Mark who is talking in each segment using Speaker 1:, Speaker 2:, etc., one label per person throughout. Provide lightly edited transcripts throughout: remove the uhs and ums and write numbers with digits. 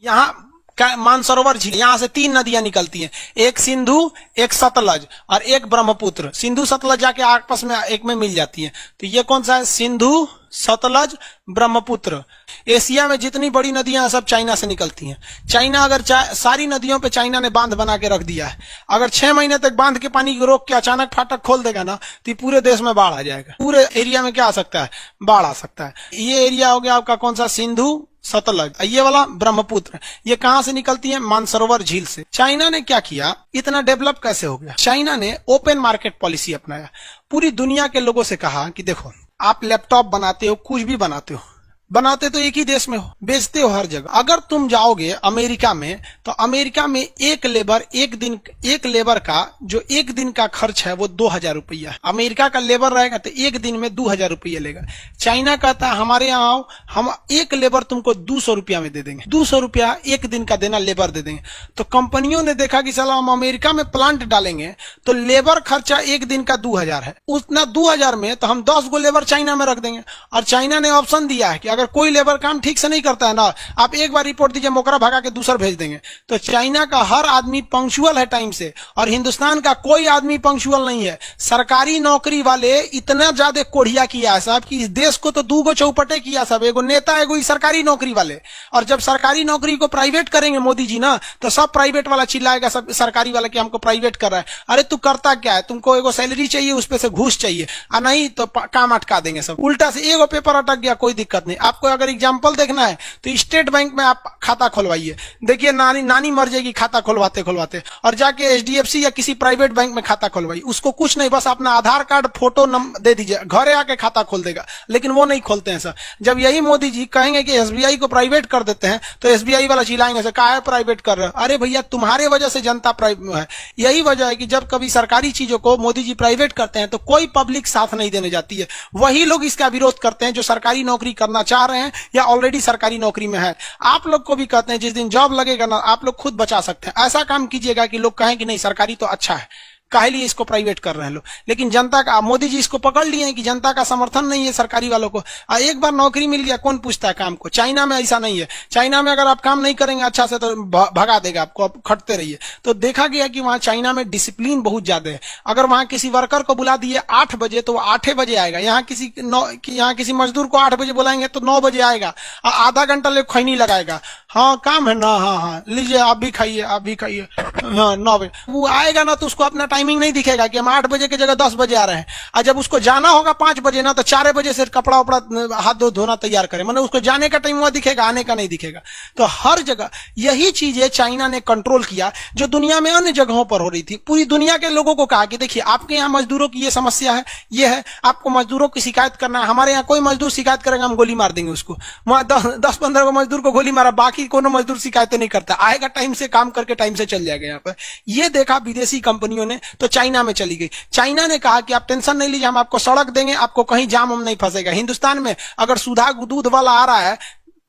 Speaker 1: यहाँ मानसरोवर झील, यहाँ से 3 नदियां निकलती हैं, एक सिंधु, एक सतलज और एक ब्रह्मपुत्र। सिंधु सतलज जाके आपस में एक में मिल जाती हैं। तो ये कौन सा है? सिंधु, सतलज, ब्रह्मपुत्र। एशिया में जितनी बड़ी नदियां हैं सब चाइना से निकलती हैं। चाइना अगर सारी नदियों पे चाइना ने बांध बना के रख दिया है। अगर 6 महीने तक बांध के पानी को रोक के अचानक फाटक खोल देगा ना तो पूरे देश में बाढ़ आ जाएगा। पूरे एरिया में क्या आ सकता है? बाढ़ आ सकता है। ये एरिया हो गया आपका कौन सा? सिंधु, सतलज। ये वाला ब्रह्मपुत्र। ये कहां से निकलती है? मानसरोवर झील से। चाइना ने क्या किया? इतना डेवलप कैसे हो गया? चाइना ने ओपन मार्केट पॉलिसी अपनाया। पूरी दुनिया के लोगों से कहा कि देखो, आप लैपटॉप बनाते हो, कुछ भी बनाते तो एक ही देश में हो, बेचते हो हर जगह। अगर तुम जाओगे अमेरिका में तो अमेरिका में एक लेबर का जो एक दिन का खर्च है वो 2000 रुपया है। अमेरिका का लेबर रहेगा तो एक दिन में 2000 रुपया लेगा। चाइना कहता है हमारे यहाँ आओ, हम एक लेबर तुमको 200 रुपया में दे देंगे। 200 रुपया एक दिन का देना लेबर दे देंगे। तो कंपनियों ने देखा कि चलो हम अमेरिका में प्लांट डालेंगे तो लेबर खर्चा एक दिन का 2000 है, उतना 2000 में तो हम 10 गो लेबर चाइना में रख देंगे। और चाइना ने ऑप्शन दिया है कि अगर कोई लेबर काम ठीक से नहीं करता है ना, आप एक बार रिपोर्ट दीजिए, मोकरा भगा के दूसरा भेज देंगे। तो चाइना का हर आदमी पंक्चुअल है टाइम से, और हिंदुस्तान का कोई आदमी पंक्चुअल नहीं है। सरकारी नौकरी वाले इतना ज्यादा कोढ़िया किया है साहब कि इस देश को तो 2 गो चौपटे किया सब, एगो नेता एगो सरकारी नौकरी वाले। और जब सरकारी नौकरी को प्राइवेट करेंगे मोदी जी ना, तो सब प्राइवेट वाला चिल्लाएगा सब सरकारी वाला कि हमको प्राइवेट कर रहा है। अरे तू करता क्या है? तुमको एगो सैलरी चाहिए, उस पे से घूस चाहिए, और नहीं तो काम अटका देंगे सब। उल्टा से एगो पेपर अटक गया, कोई दिक्कत नहीं। आपको अगर एग्जाम्पल देखना है तो स्टेट बैंक में आप खाता खुलवाइए, देखिए नानी मर जाएगी खाता खुलवाते और जाके एचडीएफसी या किसी प्राइवेट बैंक में खाता खुलवाइए। उसको कुछ नहीं, बस अपना आधार कार्ड फोटो दे दीजिए, घरे आके खाता खोल देगा। लेकिन वो नहीं खोलते हैं सर। जब यही मोदी जी कहेंगे कि एसबीआई को प्राइवेट कर देते हैं तो एसबीआई वाला चिल्लाएंगे सर काहे प्राइवेट कर रहे हो? अरे भैया तुम्हारे वजह से जनता प्राइवेट है। यही वजह है कि जब कभी सरकारी चीजों को मोदी जी प्राइवेट करते हैं तो कोई पब्लिक साथ नहीं देने जाती है। वही लोग इसका विरोध करते हैं जो सरकारी नौकरी करना चाह रहे हैं या ऑलरेडी सरकारी नौकरी में है। आप लोग को भी कहते हैं जिस दिन जॉब लगेगा ना, आप लोग खुद बचा सकते हैं। ऐसा काम कीजिएगा कि लोग कहें कि नहीं सरकारी तो अच्छा है, काहे लिए इसको प्राइवेट कर रहे हैं लोग। लेकिन जनता का, मोदी जी इसको पकड़ लिए हैं कि जनता का समर्थन नहीं है सरकारी वालों को। एक बार नौकरी मिल गया कौन पूछता है काम को। चाइना में ऐसा नहीं है। चाइना में अगर आप काम नहीं करेंगे अच्छा से तो भगा देगा आपको, आप खटते रहिए। तो देखा गया कि वहां चाइना में डिसिप्लिन बहुत ज्यादा है। अगर वहां किसी वर्कर को बुला दिए 8 बजे तो वो 8 बजे आएगा। यहाँ किसी मजदूर को 8 बजे बुलाएंगे तो 9 बजे आएगा, आधा घंटा ले खैनी लगाएगा। हाँ काम है ना, हाँ लीजिए आप भी खाइए हाँ 9 बजे वो आएगा ना, तो उसको अपना टाइमिंग नहीं दिखेगा कि हम 8 बजे की जगह 10 बजे आ रहे हैं। और जब उसको जाना होगा 5 बजे ना, तो 4 बजे से कपड़ा उपड़ा हाथ धोना तैयार करें, मतलब उसको जाने का टाइम हुआ दिखेगा, आने का नहीं दिखेगा। तो हर जगह यही चीजें चाइना ने कंट्रोल किया जो दुनिया में अन्य जगहों पर हो रही थी। पूरी दुनिया के लोगों को कहा कि देखिए आपके यहाँ मजदूरों की ये समस्या है, ये है, आपको मजदूरों की शिकायत करना है। हमारे यहाँ कोई मजदूर शिकायत करेगा हम गोली मार देंगे उसको। 10-15 को मजदूर को गोली मारा, बाकी कोनो मजदूर शिकायतें नहीं करता, आएगा टाइम से, काम करके टाइम से चल जाएगा यहाँ पर। ये देखा विदेशी कंपनियों ने तो चाइना में चली गई। चाइना ने कहा कि आप टेंशन नहीं लीजिए, हम आपको सड़क देंगे, आपको कहीं जाम हम नहीं फंसेगा। हिंदुस्तान में अगर सुधा दूध वाला आ रहा है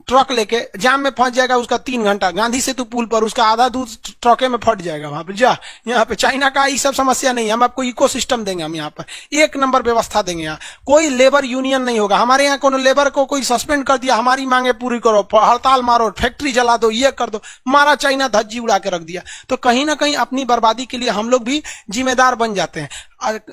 Speaker 1: ट्रक लेके, जाम में फंस जाएगा उसका 3 घंटा, गांधी सेतु पुल पर उसका आधा दूध ट्रके में फट जाएगा वहां पे। यहाँ पे चाइना का ये सब समस्या नहीं है, हम आपको इकोसिस्टम देंगे, हम यहाँ पर 1 नंबर व्यवस्था देंगे। यहाँ कोई लेबर यूनियन नहीं होगा। हमारे यहाँ कोनो लेबर को कोई सस्पेंड कर दिया, हमारी मांगे पूरी करो, हड़ताल मारो, फैक्ट्री जला दो, ये कर दो, मारा चाइना धज्जी उड़ा के रख दिया। तो कहीं ना कहीं अपनी बर्बादी के लिए हम लोग भी जिम्मेदार बन जाते हैं।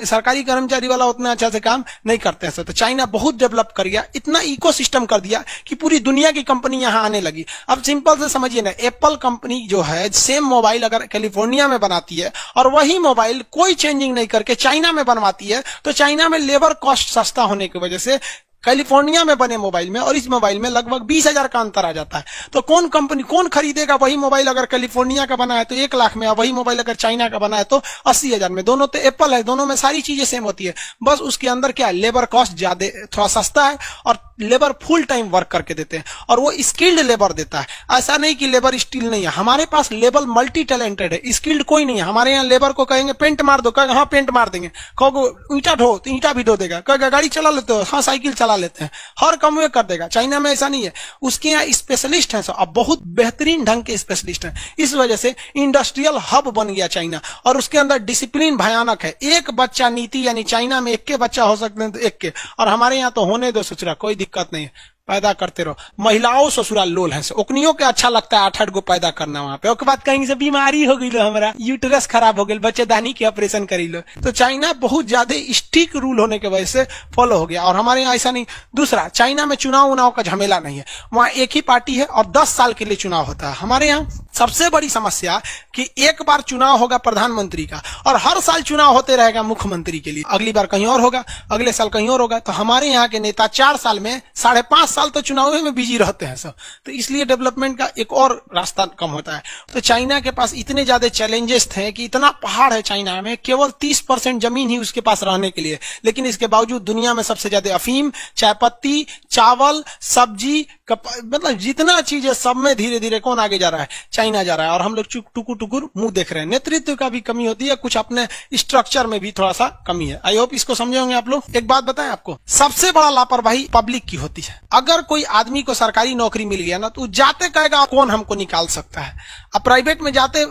Speaker 1: सरकारी कर्मचारी वाला उतना अच्छा से काम नहीं करते हैं। तो चाइना बहुत डेवलप कर गया, इतना इकोसिस्टम कर दिया कि पूरी दुनिया की कंपनी यहां आने लगी। अब सिंपल से समझिए ना, एप्पल कंपनी जो है सेम मोबाइल अगर कैलिफोर्निया में बनाती है और वही मोबाइल कोई चेंजिंग नहीं करके चाइना में बनवाती है, तो चाइना में लेबर कॉस्ट सस्ता होने की वजह से कैलिफोर्निया में बने मोबाइल में और इस मोबाइल में लगभग 20,000 का अंतर आ जाता है। तो कौन खरीदेगा? वही मोबाइल अगर कैलिफोर्निया का बना है तो 1 लाख में, और वही मोबाइल अगर चाइना का बना है तो 80,000 में। दोनों तो एप्पल है, दोनों में सारी चीजें सेम होती है, बस उसके अंदर क्या है, लेबर कॉस्ट ज्यादा थोड़ा सस्ता है और लेबर फुल टाइम वर्क करके देते हैं, और वो स्किल्ड लेबर देता है। ऐसा नहीं कि लेबर स्किल्ड नहीं है, हमारे पास लेबर मल्टी टैलेंटेड है, स्किल्ड कोई नहीं है। हमारे यहाँ लेबर को कहेंगे पेंट मार दो, कहेंगे हाँ पेंट मार देंगे, कहोगे ईंटा ढो तो ईंटा भी ढो देगा, कहेगा गाड़ी चला लेते हो, हाँ साइकिल चला लेते हैं, हर काम में कर देगा। चाइना में ऐसा नहीं है, उसके यहाँ स्पेशलिस्ट हैं सब, अब बहुत बेहतरीन ढंग के स्पेशलिस्ट हैं। इस वजह से इंडस्ट्रियल हब बन गया चाइना, और उसके अंदर डिसिप्लिन भयानक है। 1 बच्चा नीति, यानी चाइना में 1 के बच्चा हो सकते हैं तो 1 के, और हमारे यहाँ तो होने दो, सोच रहा कोई दिक्कत नहीं है। पैदा करते रहो। महिलाओं ससुराल लोल है, ओकनियों के अच्छा लगता है 8-8 गो पैदा करना वहां पे। उसके बाद कहेंगे से बीमारी हो गई लो, हमारा यूटरस खराब हो गई, बच्चेदानी के ऑपरेशन करी लो। तो चाइना बहुत ज्यादा स्ट्रिक्ट रूल होने की वजह से फॉलो हो गया, और हमारे यहाँ ऐसा नहीं। दूसरा, चाइना में चुनाव उनाव का झमेला नहीं है, वहां एक ही पार्टी है और 10 साल के लिए चुनाव होता है। हमारे यहाँ सबसे बड़ी समस्या कि एक बार चुनाव होगा प्रधानमंत्री का और हर साल चुनाव होते रहेगा मुख्यमंत्री के लिए, अगली बार कहीं और होगा, अगले साल कहीं और होगा। तो हमारे यहाँ के नेता 4 साल में 5.5 साल तो चुनाव में बिजी रहते हैं सब, तो इसलिए डेवलपमेंट का एक और रास्ता कम होता है। तो चाइना के पास इतने ज्यादा चैलेंजेस थे कि इतना पहाड़ है चाइना में, केवल 30% जमीन ही उसके पास रहने के लिए, लेकिन इसके बावजूद दुनिया में सबसे ज्यादा अफीम, चायपत्ती, चावल, सब्जी, मतलब जितना चीज है सब में धीरे धीरे कौन आगे जा रहा है? चाइना जा रहा है। और हम लोग टुकुर टुकुर मुंह देख रहे हैं। नेतृत्व का भी कमी होती है, कुछ अपने स्ट्रक्चर में भी थोड़ा सा कमी है। आई होप इसको समझे होंगे आप लोग। एक बात बताएं आपको, सबसे बड़ा लापरवाही पब्लिक की होती है। अगर कोई आदमी को सरकारी नौकरी मिल गया ना, तो जाते कहेगा कौन हमको निकाल सकता है। अब प्राइवेट में जाते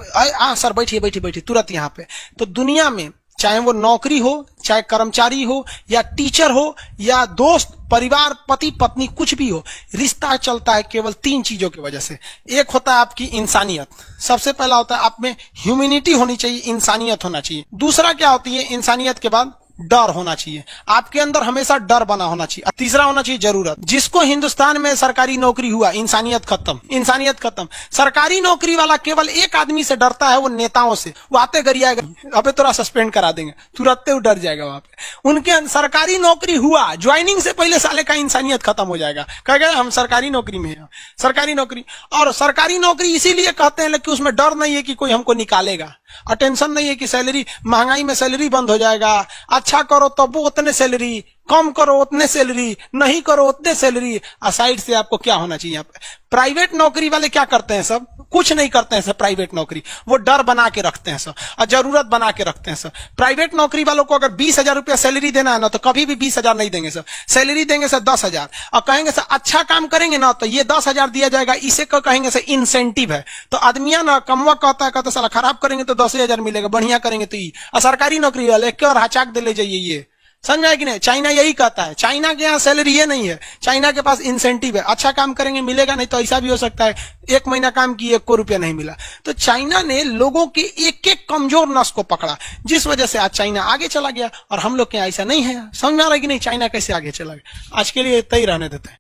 Speaker 1: सर बैठिए बैठिए बैठिए तुरंत यहाँ पे। तो दुनिया में चाहे वो नौकरी हो, चाहे कर्मचारी हो, या टीचर हो, या दोस्त, परिवार, पति पत्नी, कुछ भी हो, रिश्ता चलता है केवल 3 चीजों की वजह से। एक होता है आपकी इंसानियत, सबसे पहला होता है आप में ह्यूमैनिटी होनी चाहिए, इंसानियत होना चाहिए। दूसरा क्या होती है इंसानियत के बाद? डर होना चाहिए, आपके अंदर हमेशा डर बना होना चाहिए। तीसरा होना चाहिए जरूरत। जिसको हिंदुस्तान में सरकारी नौकरी हुआ, इंसानियत खत्म, इंसानियत खत्म। सरकारी नौकरी वाला केवल एक आदमी से डरता है, वो नेताओं से। वो आते गरियाएगा, अबे तोरा सस्पेंड करा देंगे, तुरंत वो डर जाएगा वहां पे। उनके सरकारी नौकरी हुआ, ज्वाइनिंग से पहले साले का इंसानियत खत्म हो जाएगा, कहेगा हम सरकारी नौकरी में हैं, सरकारी नौकरी। और सरकारी नौकरी इसीलिए कहते हैं कि उसमें डर नहीं है कि कोई हमको निकालेगा, और टेंशन नहीं है कि सैलरी, महंगाई में सैलरी बंद हो जाएगा। अच्छा करो तो वो उतने सैलरी, कम करो उतने सैलरी, नहीं करो उतने सैलरी। साइड से आपको क्या होना चाहिए यहाँ पे? प्राइवेट नौकरी वाले क्या करते हैं? सब कुछ नहीं करते हैं सब प्राइवेट नौकरी, वो डर बना के रखते हैं सब, और जरूरत बना के रखते हैं सब। प्राइवेट नौकरी वालों को अगर 20,000 रुपया सैलरी देना है ना, तो कभी भी 20,000 नहीं देंगे सब, सैलरी देंगे सर 10,000, और कहेंगे सर अच्छा काम करेंगे ना तो ये 10,000 दिया जाएगा, इसे कहेंगे सर इंसेंटिव है। तो आदमिया ना कमवा कहता है साला खराब करेंगे तो 10,000 मिलेगा, बढ़िया करेंगे तो ये। और सरकारी नौकरी वाले एक और हचाक दे ले जाइए, ये समझ में आया कि नहीं? चाइना यही कहता है, चाइना के यहाँ सैलरी ये नहीं है, चाइना के पास इंसेंटिव है। अच्छा काम करेंगे मिलेगा, नहीं तो ऐसा भी हो सकता है 1 महीना काम किए 1 रुपया नहीं मिला। तो चाइना ने लोगों के एक एक कमजोर नस को पकड़ा, जिस वजह से आज चाइना आगे चला गया, और हम लोग के यहाँ ऐसा नहीं है। समझ में आ रहा है कि नहीं? चाइना कैसे आगे चला गया। आज के लिए इतना ही रहने देते हैं।